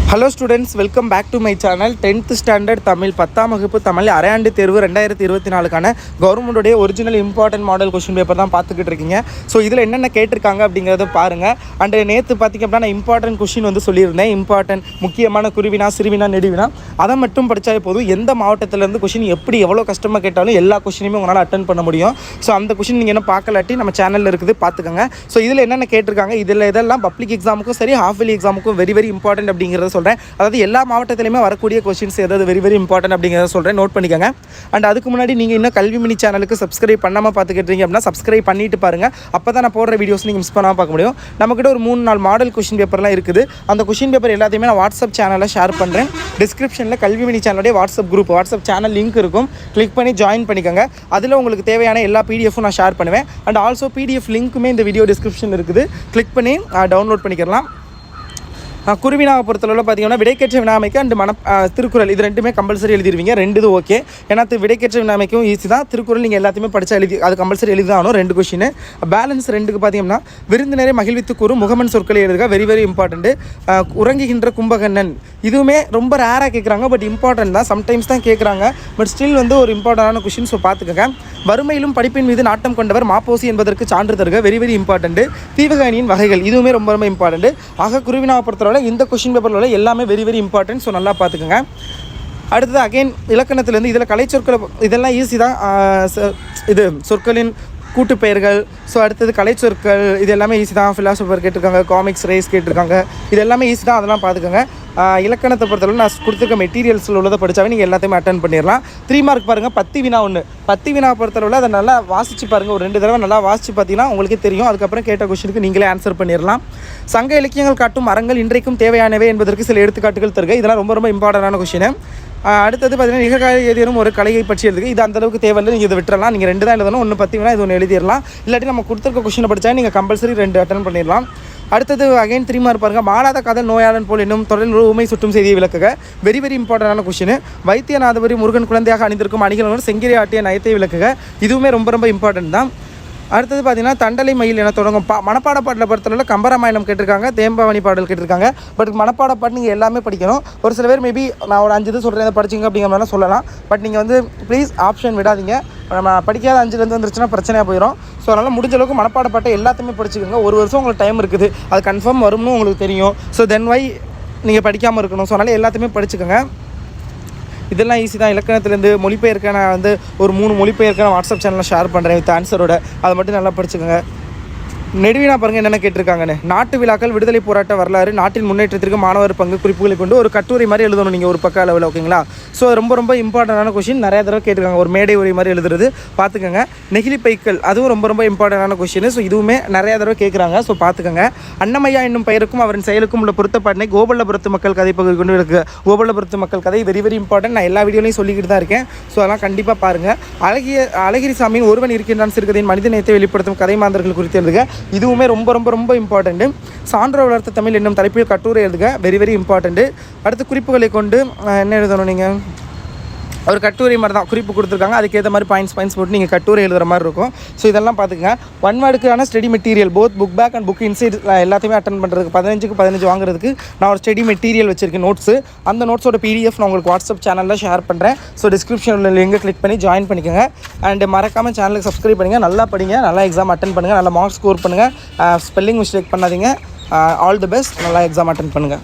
Hello students, welcome back to my channel. 10th standard Tamil 10ஆம் வகுப்பு தமிழ் அரையாண்டு தேர்வு 2024க்கான கவர்மெண்ட்டுடைய original important model question paper தான் பார்த்துக்கிட்டு இருக்கீங்க. ஸோ இதில் என்னென்ன கேட்டிருக்காங்க அப்படிங்கிறத பாருங்கள். அண்டு நேற்று பார்த்திங்க அப்படின்னா நான் இம்பார்ட்டன்ட் கொஸ்டின் சொல்லியிருந்தேன். இம்பார்ட்டன்ட் முக்கியமான குருவினா, சிறுவினா, நெடுவினா அதை மட்டும் படித்தாலே போதும். எந்த மாவட்டத்திலேருந்து கொஸ்டின் எப்படி எவ்வளோ கஷ்டமாக கேட்டாலும் எல்லா கொஸ்டினுமே உங்களால் அட்டன் பண்ண முடியும். ஸோ அந்த கொஸ்டின் நீங்கள் என்ன பார்க்கலாட்டி நம்ம சேனலில் இருக்குது பார்த்துக்கோங்க. ஸோ இதில் என்னென்ன கேட்டிருக்காங்க, இதில் இதெல்லாம் பப்ளிக் எக்ஸாமுக்கும் சரி, ஹாஃப் இயர்லி எக்ஸாமுக்கும் வெரி வெரி இம்பார்ட்டன்ட் அப்படிங்கிறத சொல்கிறேன். அதாவது எல்லா மாவட்டத்திலையுமே வரக்கூடிய கொஸ்டின்ஸ் ஏதாவது வெரி வெரி இம்பார்ட்டன்ட் அப்படிங்கிறத சொல்கிறேன், நோட் பண்ணிக்கோங்க. அண்ட் அதுக்கு முன்னாடி நீங்கள் இன்னும் கல்வி மினி சேனலுக்கு சப்ஸ்கிரைப் பண்ணாமல் பார்த்துக்கிட்டீங்க அப்படின்னா சப்ஸ்கிரைப் பண்ணிட்டு பாருங்கள். அப்போ தான் நான் போடுற வீடியோஸ் நீங்கள் மிஸ் பண்ணாமல் பார்க்க முடியும். நம்மக்கிட்ட ஒரு 3-4 மாடல் கொஸ்டின் பேப்பர்லாம் இருக்குது. அந்த கொஸ்டின் பேப்பர் எல்லாத்தையுமே நான் வாட்ஸ்அப் சேனலில் ஷேர் பண்ணுறேன். டிஸ்கிரிப்ஷனில் கல்வி மினி சேனலுடைய வாட்ஸ்அப் சேனல் லிங்க் இருக்கும். கிளிக் பண்ணி ஜாயின் பண்ணிக்கோங்க. அதில் உங்களுக்கு தேவையான எல்லா பிடிஎஃப்பும் நான் ஷேர் பண்ணுவேன். அண்ட் ஆல்சோ பிடிஎஃப் லிங்க்குமே இந்த வீடியோ டிஸ்கிரிப்ஷனில் இருக்குது. கிளிக் பண்ணி டவுன்லோட் பண்ணிக்கலாம். குருவினாவை பொறுத்தளவில் பார்த்தீங்கன்னா விடைக்கேற்ற வினாமைக்கு அண்ட் திருக்குறள் இது ரெண்டுமே கம்பல்சரி எழுதிடுவீங்க. ரெண்டு இது ஓகே. ஏன்னா விடைக்கேற்ற வினாமைக்கும் ஈஸி தான். திருக்குறள் நீங்கள் எல்லாத்தையுமே படித்தா அது கம்பல்சரி எழுதிதாகணும். 2 கொஸ்டின். பேலன்ஸ் 2க்கு பார்த்தீங்கன்னா விருந்தினரை மகிழ்வித்து கூறும் முகமன் சொற்களை எழுதுக, வெரி வெரி இம்பார்ட்டன்ட்டு. உறங்குகின்ற கும்பகண்ணன் இதுவுமே ரொம்ப ரேராக கேட்குறாங்க, பட் இம்பார்ட்டன்ட் தான். சம்டைம்ஸ் தான் கேட்குறாங்க, பட் ஸ்டில் ஒரு இம்பார்ட்டண்டான கொஸ்டின். ஸோ பார்த்துக்கங்க. வறுமையிலும் படிப்பின் மீது நாட்டம் கொண்டவர் மாப்போசி என்பதற்கு சான்று தருக, வெரி வெரி இம்பார்ட்டன்ட்டு. தீவகணியின் வகைகள் இதுவுமே ரொம்ப ரொம்ப இம்பார்ட்டன்ட்டு. ஆக குருவினாவை பொறுத்தவரை இந்த கொஸ்டின் பேப்பரில் உள்ள எல்லாமே வெரி வெரி இம்பார்ட்டன்ட். ஸோ நல்லா பார்த்துக்கோங்க. அடுத்தது அகைன் இலக்கணத்துலேருந்து இதில் கலை சொற்கள் இதெல்லாம் ஈஸி தான். இது சொற்களின் கூட்டு பெயர்கள். ஸோ அடுத்தது கலை சொற்கள் இது எல்லாமே ஈஸி தான். ஃபிலாசபர் கேட்டிருக்காங்க, காமிக்ஸ் ரேஸ் கேட்டிருக்காங்க. இது எல்லாமே ஈஸி தான், அதெல்லாம் பார்த்துக்கோங்க. இலக்கணத்தை பொறுத்தளவு நான் கொடுத்துருக்க மெட்டீரியல்ஸில் உள்ளதை படித்தாவே நீங்கள் எல்லாத்தையுமே அட்டன் பண்ணிடலாம். 3 மார்க் பாருங்கள். 10 வினா 1. 10 வினா பொறுத்தளவில் அதை நல்லா வாசித்து பாருங்கள். ஒரு 2 தடவை நல்லா வாசித்து பார்த்தீங்கன்னா உங்களுக்கே தெரியும். அதுக்கப்புறம் கேட்ட கொஸ்டினுக்கு நீங்களே ஆன்சர் பண்ணிடலாம். சங்க இலக்கியங்கள் காட்டும் மரங்கள் இன்றைக்கும் தேவையானவை என்பதற்கு சில எடுத்துக்காட்டுகள் தருக. இதெல்லாம் ரொம்ப ரொம்ப இம்பார்ட்டண்டான கொஸ்டின். அடுத்தது பார்த்தீங்கன்னா நிகழ்கால ஏதேனும் ஒரு கலையை பற்றி எழுதுக்கு. இது அந்தளவுக்கு தேவையில்லை, நீங்கள் இதை விட்டுறலாம். நீங்கள் 2 தான் எழுதணும். 1 10 வினா இது 1 எழுதிடலாம். இல்லாட்டி நம்ம கொடுத்துருக்க கொஸ்டினை படித்தா நீங்கள் கம்பல்சரி 2 அட்டன் பண்ணிடலாம். அடுத்தது அகைன் 3 மார்க் பாருங்கள். மாறாத காதல் நோயாளன் போல் என்னும் தொடரில் ஊமை சுற்றும் செய்தியை விளக்குக, வெரி வெரி இம்பார்ட்டண்டான கொஸ்டின். வைத்தியநாதபுரி முருகன் குழந்தையாக அணிந்திருக்கும் அணிகளோடு செங்கிரி ஆட்டிய நயத்தை விளக்குக, இதுவுமே ரொம்ப ரொம்ப இம்பார்ட்டன்ட் தான். அடுத்தது பார்த்தீங்கன்னா தண்டலை மயில் என தொடங்கும் மனப்பாட பாட்டில் பொறுத்தளவில் கம்பராமாயணம் கேட்டிருக்காங்க, தேம்பாவணி பாடல் கேட்டிருக்காங்க. பட் மனப்பாட பாட்டு நீங்கள் எல்லாமே படிக்கணும். ஒரு சில பேர் மேபி நான் ஒரு 5 இது சொல்கிறேன், அதை படிச்சிங்க அப்படிங்கிற மாதிரிலாம் சொல்லலாம். பட் நீங்கள் ப்ளீஸ் ஆப்ஷன் விடாதீங்க. நம்ம படிக்காத 5லேருந்து வந்துருச்சுன்னா பிரச்சனையாக போயிடும். ஸோ அதனால் முடிஞ்ச அளவுக்கு மனப்பாட பாட்டை எல்லாத்தையுமே படிச்சுக்கோங்க. 1 வருஷம் உங்களுக்கு டைம் இருக்குது, அது கன்ஃபார்ம் வரும்னு உங்களுக்கு தெரியும். ஸோ தென் வை நீங்கள் படிக்காமல் இருக்கணும். ஸோ அதனால் எல்லாத்தையுமே படிச்சுக்கோங்க. இதெல்லாம் ஈஸி தான். இலக்கணத்துலேருந்து மொழிபெயர்க்க நான் ஒரு 3 மொழிபெயர்க்க நான் வாட்ஸ்அப் சேனலில் ஷேர் பண்ணுறேன் வித் ஆன்சரோட. அதை மட்டும் நல்லா படிச்சுக்கோங்க. நெடுவினா பாருங்கள் என்னென்ன கேட்டிருக்காங்கன்னு. நாட்டு விழாக்கள், விடுதலை போராட்ட வரலாறு, நாட்டின் முன்னேற்றத்திற்கு மாணவர் பங்கு குறிப்புகளை கொண்டு ஒரு கட்டுரை மாதிரி எழுதணும் நீங்கள் ஒரு பக்க அளவில், ஓகேங்களா? ஸோ ரொம்ப ரொம்ப இம்பார்ட்டண்டான கொஸ்டின். நிறைய தடவை கேட்டிருக்காங்க. ஒரு மேடை உரை மாதிரி எழுதுறது பார்த்துக்கோங்க. நெகிழி பைக்கள் அதுவும் ரொம்ப ரொம்ப இம்பார்ட்டண்டான கொஸ்டின். ஸோ இதுவுமே நிறைய தடவை கேட்குறாங்க. ஸோ பார்த்துக்கோங்க. அன்னமையா என்னும் பெயருக்கும் அவரின் செயலுக்கும் உள்ள பொருத்தப்பாட்டினை கோபல்லபுரத்து மக்கள் கதை பகுதி கொண்டு இருக்கு. கோபல்லபுரத்து மக்கள் கதை வெரி வெரி இம்பார்ட்டன்ட். நான் எல்லா வீடியோலையும் சொல்லிக்கிட்டு தான் இருக்கேன். ஸோ அதெல்லாம் கண்டிப்பாக பாருங்கள். அழகிரிசாமியின் ஒருவன் இருக்கின்றான் சிறுகதையின் மனித நேயத்தை வெளிப்படுத்தும் கதை மாந்தர்கள் குறித்து எழுதுக, இதுவுமே ரொம்ப ரொம்ப ரொம்ப இம்பார்ட்டண்ட்டு. சான்றோர் வளர்த்த தமிழ் என்னும் தலைப்பில் கட்டுரை எழுதுக, வெரி வெரி இம்பார்ட்டண்ட்டு. அடுத்து குறிப்புகளை கொண்டு என்ன எழுதணும், நீங்கள் ஒரு கட்டுரை மாதிரி தான் குறிப்பு கொடுத்துருக்காங்க. அதுக்கேற்ற மாதிரி பாயிண்ட்ஸ் போட்டு நீங்கள் கட்டுரை எழுதுகிற மாதிரி இருக்கும். ஸோ இதெல்லாம் பார்த்துக்கங்க. 1 வேர்டுக்கான study material both book back and book inside எல்லாத்தையுமே அட்டன் பண்ணுறதுக்கு 15க்கு 15 வாங்குறதுக்கு நான் ஒரு ஸ்டடி மெட்டீரியல் வச்சுருக்கேன், நோட்ஸு. அந்த நோட்ஸோட PDF நான் உங்களுக்கு வாட்ஸ்அப் சேனலில் ஷேர் பண்ணுறேன். ஸோ டிஸ்கிரிப்ஷனில் லிங்கை கிளிக் பண்ணி ஜாயின் பண்ணிக்கோங்க. அண்ட் மறக்காமல் சேனலுக்கு சப்ஸ்கிரைப் பண்ணுங்கள். நல்லா படிங்க, நல்லா எக்ஸாம் அட்டன் பண்ணுங்கள், நல்லா மார்க்ஸ் ஸ்கோர் பண்ணுங்கள். ஸ்பெல்லிங் மிஸ்டேக் பண்ணாதீங்க. All the best. நல்லா எக்ஸாம் அட்டன் பண்ணுங்கள்.